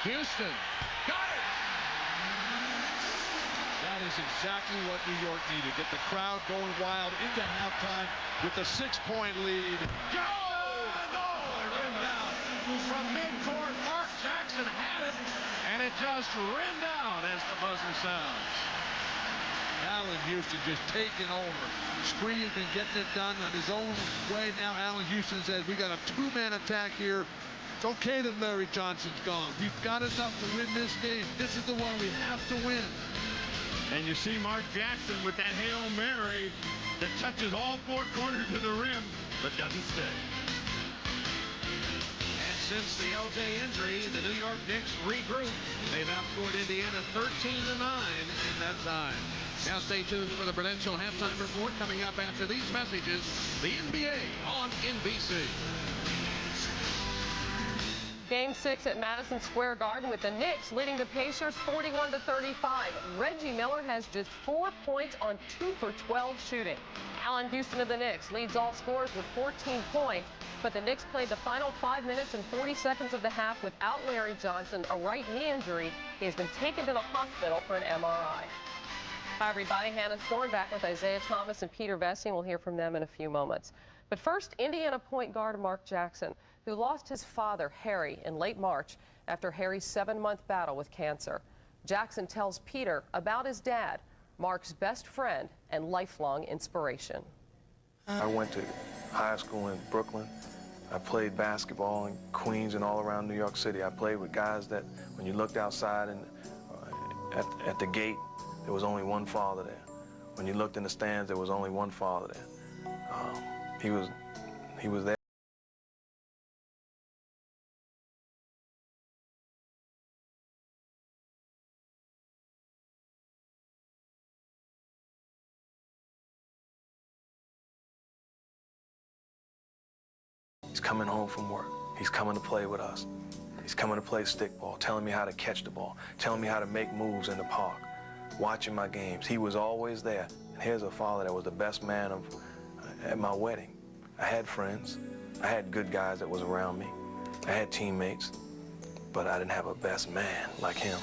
Houston, got it! That is exactly what New York needed. Get the crowd going wild into halftime with a 6-point lead. Go! Rimmed out from midcourt. Mark Jackson had it, and it just rimmed out as the buzzer sounds. Allen Houston just taking over. Screening and getting it done on his own way. Now Allen Houston says, we got a two-man attack here. It's okay that Larry Johnson's gone. We've got enough to win this game. This is the one we have to win. And you see Mark Jackson with that Hail Mary that touches all four corners of the rim, but doesn't stay. And since the LJ injury, the New York Knicks regroup. They've outscored Indiana 13-9 in that time. Now stay tuned for the Prudential Halftime Report coming up after these messages. The NBA on NBC. Game 6 at Madison Square Garden with the Knicks leading the Pacers 41-35. Reggie Miller has just 4 points on 2 for 12 shooting. Allen Houston of the Knicks leads all scorers with 14 points, but the Knicks played the final 5 minutes and 40 seconds of the half without Larry Johnson, a right knee injury. He has been taken to the hospital for an MRI. Hi, everybody. Hannah Storm back with Isaiah Thomas and Peter Vesey. We'll hear from them in a few moments. But first, Indiana point guard Mark Jackson, who lost his father, Harry, in late March after Harry's 7-month battle with cancer. Jackson tells Peter about his dad, Mark's best friend and lifelong inspiration. I went to high school in Brooklyn. I played basketball in Queens and all around New York City. I played with guys that when you looked outside and at the gate, there was only one father there. When you looked in the stands, there was only one father there. He was there. He's coming home from work. He's coming to play with us. He's coming to play stickball, telling me how to catch the ball, telling me how to make moves in the park, watching my games. He was always there. And here's a father that was the best man at my wedding. I had friends. I had good guys that was around me. I had teammates, but I didn't have a best man like him.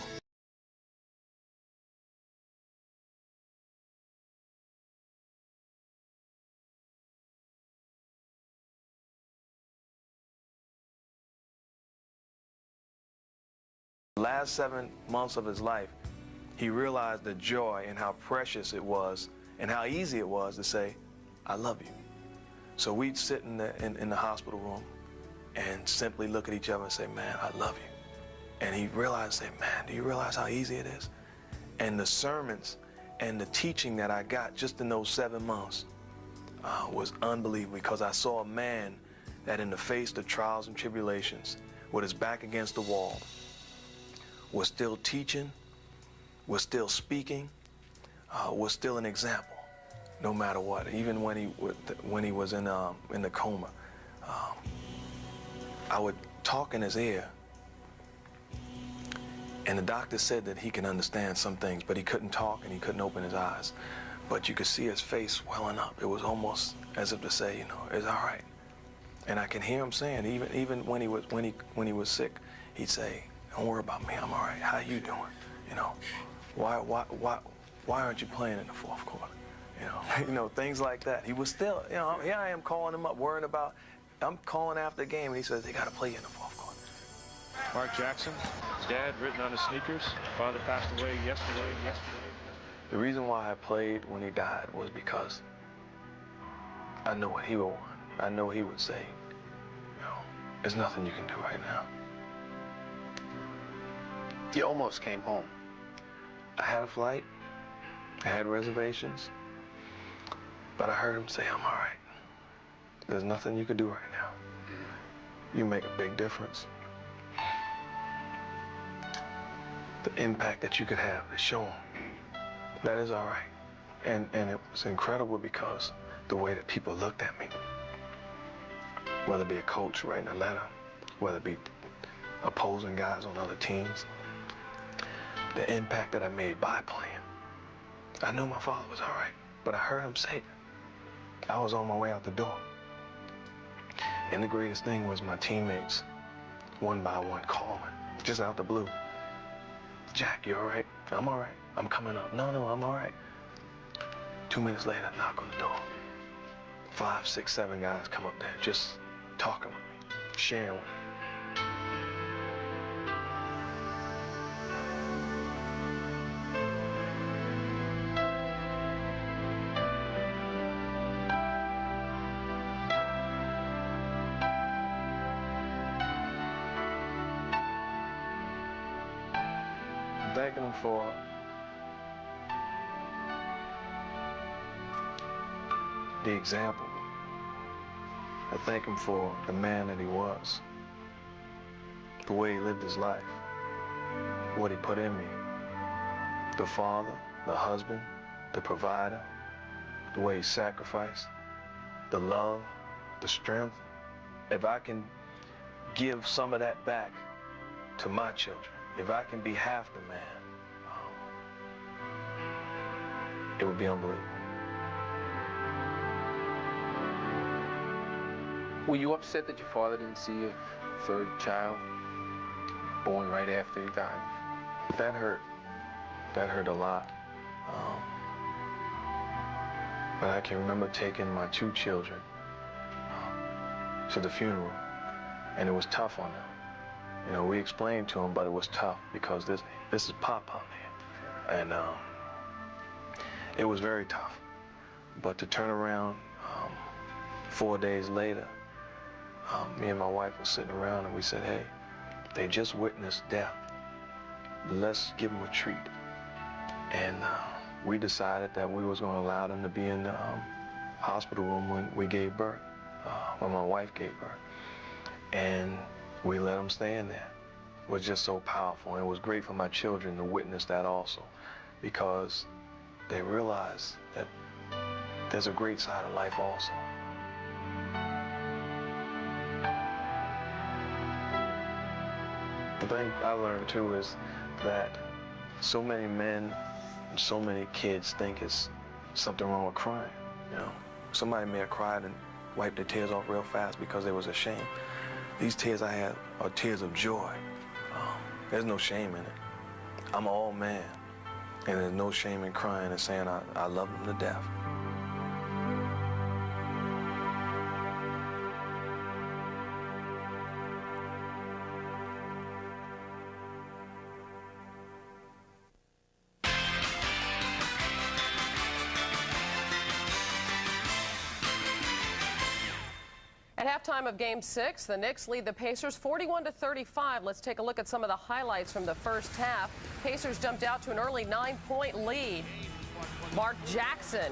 The last 7 months of his life, he realized the joy and how precious it was and how easy it was to say, I love you. So we'd sit in the hospital room and simply look at each other and say, man, I love you. And he realized, say, man, do you realize how easy it is? And the sermons and the teaching that I got just in those 7 months was unbelievable, because I saw a man that in the face of trials and tribulations, with his back against the wall, was still teaching, was still speaking, was still an example, no matter what. Even when he was in the coma, I would talk in his ear, and the doctor said that he can understand some things, but he couldn't talk and he couldn't open his eyes. But you could see his face swelling up. It was almost as if to say, you know, it's all right. And I can hear him saying, even when he was sick, he'd say, don't worry about me, I'm all right. How you doing? You know, why aren't you playing in the fourth quarter? You know, things like that. He was still, you know, here I am calling him up, worrying about, I'm calling after the game, and he says, they got to play you in the fourth quarter. Mark Jackson, his dad written on his sneakers. Father passed away yesterday. The reason why I played when he died was because I know what he would want. I know he would say, you know, there's nothing you can do right now. You almost came home. I had a flight, I had reservations, but I heard him say, I'm all right. There's nothing you can do right now. You make a big difference. The impact that you could have to show him, that is all right. And it was incredible because the way that people looked at me, whether it be a coach writing a letter, whether it be opposing guys on other teams, the impact that I made by playing. I knew my father was all right, but I heard him say it. I was on my way out the door. And the greatest thing was my teammates, one by one, calling, just out the blue. Jack, you all right? I'm all right. I'm coming up. No, I'm all right. 2 minutes later, knock on the door. 5, 6, 7 guys come up there, just talking with me, sharing with me. Thanking him for the example. I thank him for the man that he was, the way he lived his life, what he put in me, the father, the husband, the provider, the way he sacrificed, the love, the strength. If I can give some of that back to my children, if I can be half the man, it would be unbelievable. Were you upset that your father didn't see your third child born right after he died? That hurt. That hurt a lot. But I can remember taking my 2 children to the funeral, and it was tough on them. You know, we explained to them, but it was tough because this is Papa, man. And it was very tough. But to turn around 4 days later, me and my wife were sitting around and we said, hey, they just witnessed death. Let's give them a treat. And we decided that we was going to allow them to be in the hospital room when we gave birth, when my wife gave birth. And we let them stay in there. It was just so powerful. And it was great for my children to witness that also, because they realized that there's a great side of life also. The thing I learned too is that so many men and so many kids think it's something wrong with crying. You know, somebody may have cried and wiped their tears off real fast because they was ashamed. These tears I had are tears of joy. There's no shame in it. I'm all man, and there's no shame in crying and saying I love them to death. At halftime of Game 6, the Knicks lead the Pacers 41-35. Let's take a look at some of the highlights from the first half. Pacers jumped out to an early 9-point lead. Mark Jackson,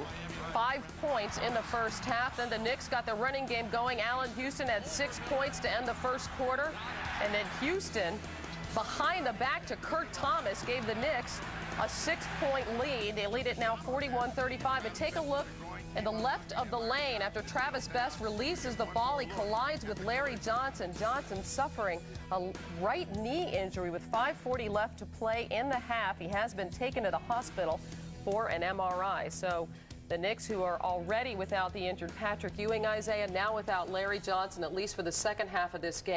5 points in the first half. Then the Knicks got the running game going. Allen Houston had 6 points to end the first quarter. And then Houston, behind the back to Kurt Thomas, gave the Knicks a 6-point lead. They lead it now 41-35. But take a look in the left of the lane after Travis Best releases the ball. He collides with Larry Johnson. Johnson suffering a right knee injury with 5:40 left to play in the half. He has been taken to the hospital for an MRI. So the Knicks, who are already without the injured Patrick Ewing, Isaiah, now without Larry Johnson, at least for the second half of this game.